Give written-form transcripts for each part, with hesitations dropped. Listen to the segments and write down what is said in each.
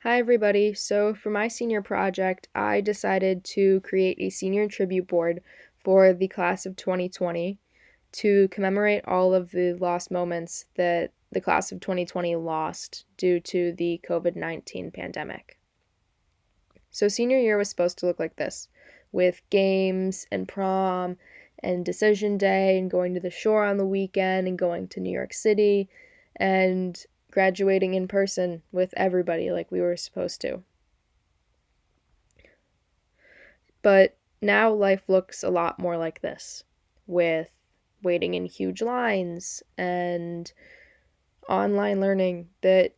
Hi, everybody. So, for my senior project, I decided to create a senior tribute board for the class of 2020 to commemorate all of the lost moments that the class of 2020 lost due to the COVID-19 pandemic. So, senior year was supposed to look like this, with games and prom and decision day and going to the shore on the weekend and going to New York City and graduating in person with everybody like we were supposed to. But now life looks a lot more like this, with waiting in huge lines and online learning that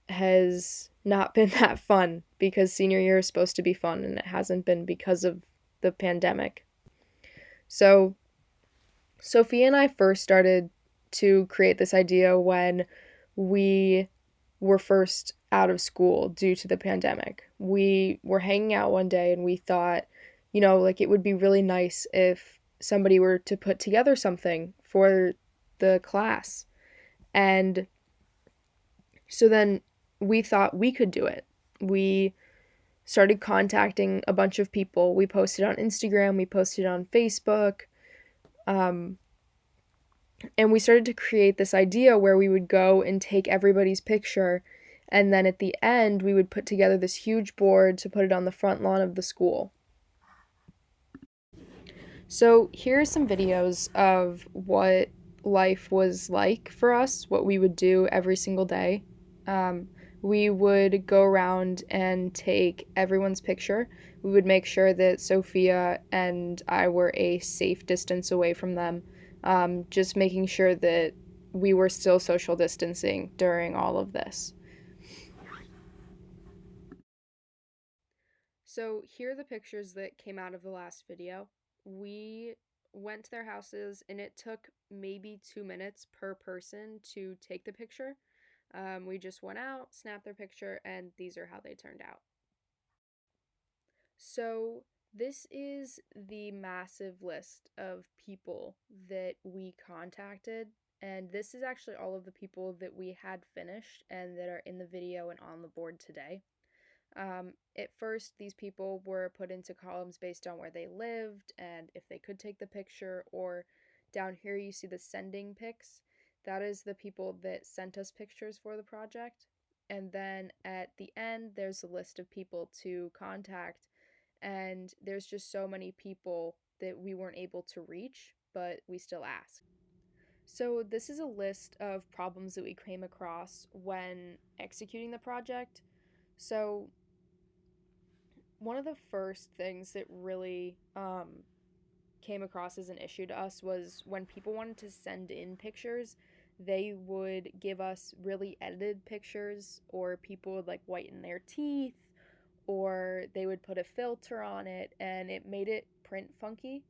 has not been that fun because senior year is supposed to be fun and it hasn't been because of the pandemic. So, Sophia and I first started to create this idea when we were first out of school due to the pandemic. We were hanging out one day and we thought, like it would be really nice if somebody were to put together something for the class. And so then we thought we could do it. We started contacting a bunch of people. We posted on Instagram, we posted on Facebook, um, and we started to create this idea where we would go and take everybody's picture, and then at the end we would put together this huge board to put it on the front lawn of the school. So here are some videos of what life was like for us, what we would do every single day. um, we would go around and take everyone's picture. We would make sure that Sophia and I were a safe distance away from them, just making sure that we were still social distancing during all of this. So here are the pictures that came out of the last video. We went to their houses and it took maybe 2 minutes per person to take the picture. We just went out, snapped their picture, and these are how they turned out. So this is the massive list of people that we contacted, and this is actually all of the people that we had finished and that are in the video and on the board today. At first, these people were put into columns based on where they lived and if they could take the picture, or down here you see the sending pics. That is the people that sent us pictures for the project. And then at the end, there's a list of people to contact, and there's just so many people that we weren't able to reach, but we still asked. So, this is a list of problems that we came across when executing the project. So, one of the first things that really came across as an issue to us was when people wanted to send in pictures, they would give us really edited pictures, or people would like whiten their teeth, or they would put a filter on it, and it made it print funky.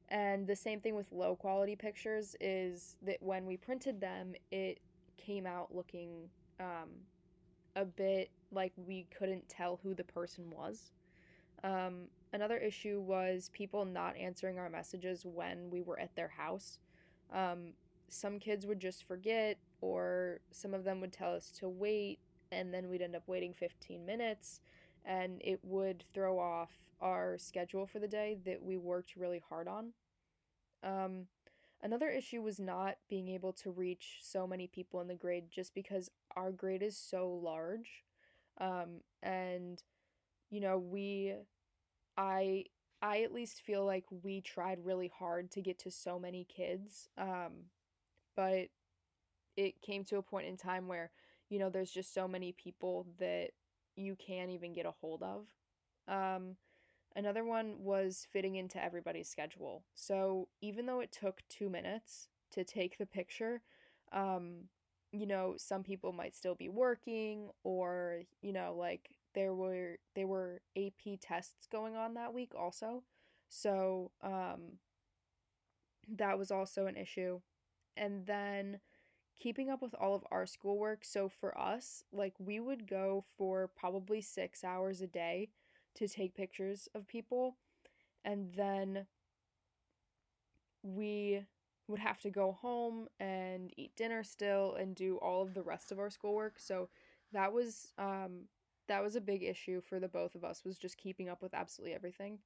And the same thing with low quality pictures is that when we printed them, it came out looking um, a bit like we couldn't tell who the person was. Another issue was people not answering our messages when we were at their house. Um, some kids would just forget, or some of them would tell us to wait, and then we'd end up waiting 15 minutes, and it would throw off our schedule for the day that we worked really hard on. Um, Another issue was not being able to reach so many people in the grade just because our grade is so large. And you know, we I I at least feel like we tried really hard to get to so many kids. But it came to a point in time where, there's just so many people that you can't even get a hold of. Um, Another one was fitting into everybody's schedule. So even though it took 2 minutes to take the picture, um, some people might still be working, or, like there were AP tests going on that week also. So that was also an issue. And then keeping up with all of our schoolwork. So for us, like we would go for probably 6 hours a day to take pictures of people, and then we would have to go home and eat dinner still and do all of the rest of our schoolwork. So that was That was a big issue for the both of us, was just keeping up with absolutely everything.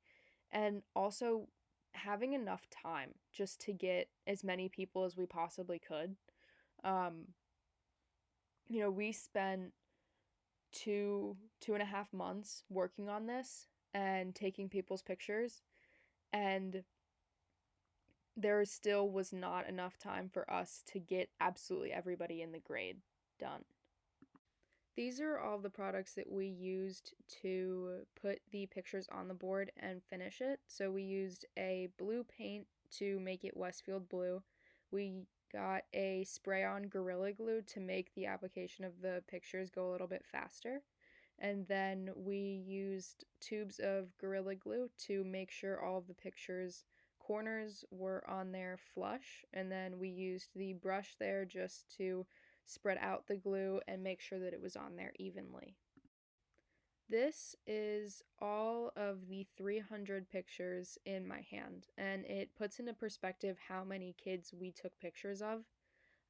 And also having enough time just to get as many people as we possibly could. Um, we spent 2.5 months working on this and taking people's pictures, and there still was not enough time for us to get absolutely everybody in the grade done. These are all the products that we used to put the pictures on the board and finish it. So we used a blue paint to make it Westfield blue. We got a spray-on Gorilla Glue to make the application of the pictures go a little bit faster. And then we used tubes of Gorilla Glue to make sure all of the pictures' corners were on there flush. And then we used the brush there just to spread out the glue and make sure that it was on there evenly. This is all of the 300 pictures in my hand, and it puts into perspective how many kids we took pictures of.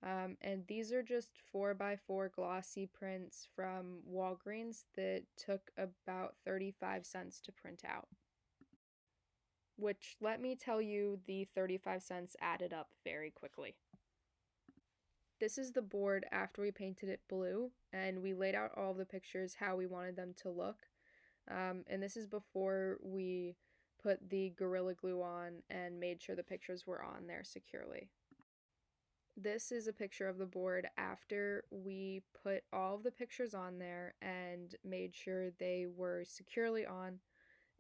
And these are just 4x4 glossy prints from Walgreens that took about 35 cents to print out. Which, let me tell you, the 35 cents added up very quickly. This is the board after we painted it blue, and we laid out all of the pictures how we wanted them to look. And this is before we put the Gorilla Glue on and made sure the pictures were on there securely. This is a picture of the board after we put all of the pictures on there and made sure they were securely on,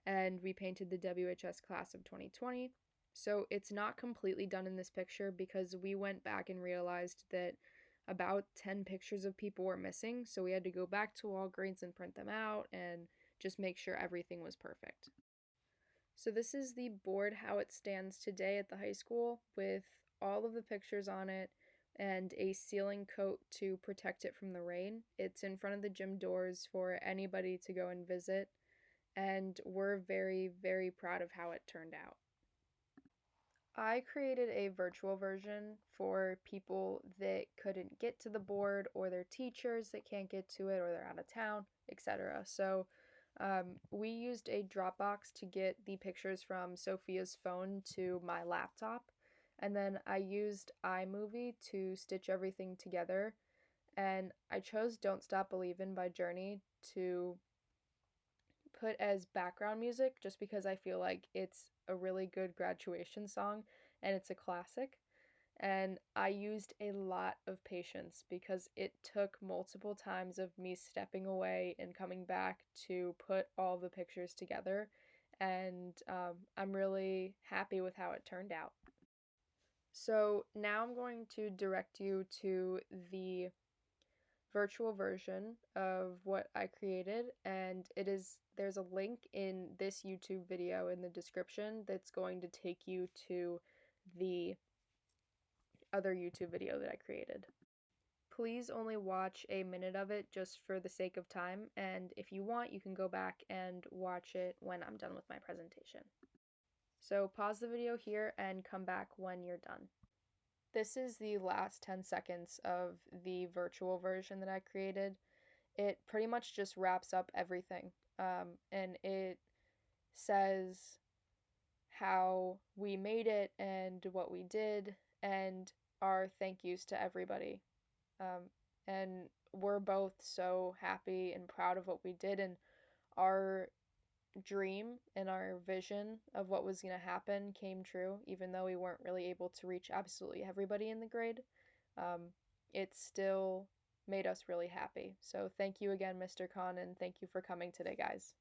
and we painted the WHS class of 2020. So it's not completely done in this picture because we went back and realized that about 10 pictures of people were missing, so we had to go back to Walgreens and print them out and just make sure everything was perfect. So this is the board how it stands today at the high school, with all of the pictures on it and a sealing coat to protect it from the rain. It's in front of the gym doors for anybody to go and visit, and we're very, very proud of how it turned out. I created a virtual version for people that couldn't get to the board, or their teachers that can't get to it, or they're out of town, etc. So we used a Dropbox to get the pictures from Sophia's phone to my laptop, and then I used iMovie to stitch everything together, and I chose Don't Stop Believin' by Journey to put as background music just because I feel like it's a really good graduation song and it's a classic. And I used a lot of patience because it took multiple times of me stepping away and coming back to put all the pictures together. And I'm really happy with how it turned out. So now I'm going to direct you to the virtual version of what I created, and there's a link in this YouTube video in the description that's going to take you to the other YouTube video that I created. Please only watch a minute of it just for the sake of time, and if you want, you can go back and watch it when I'm done with my presentation. So pause the video here and come back when you're done. This is the last 10 seconds of the virtual version that I created. It pretty much just wraps up everything, and it says how we made it and what we did and our thank yous to everybody. And we're both so happy and proud of what we did, and our dream and our vision of what was going to happen came true, even though we weren't really able to reach absolutely everybody in the grade. It still made us really happy. So thank you again, Mr. Khan, and thank you for coming today, guys.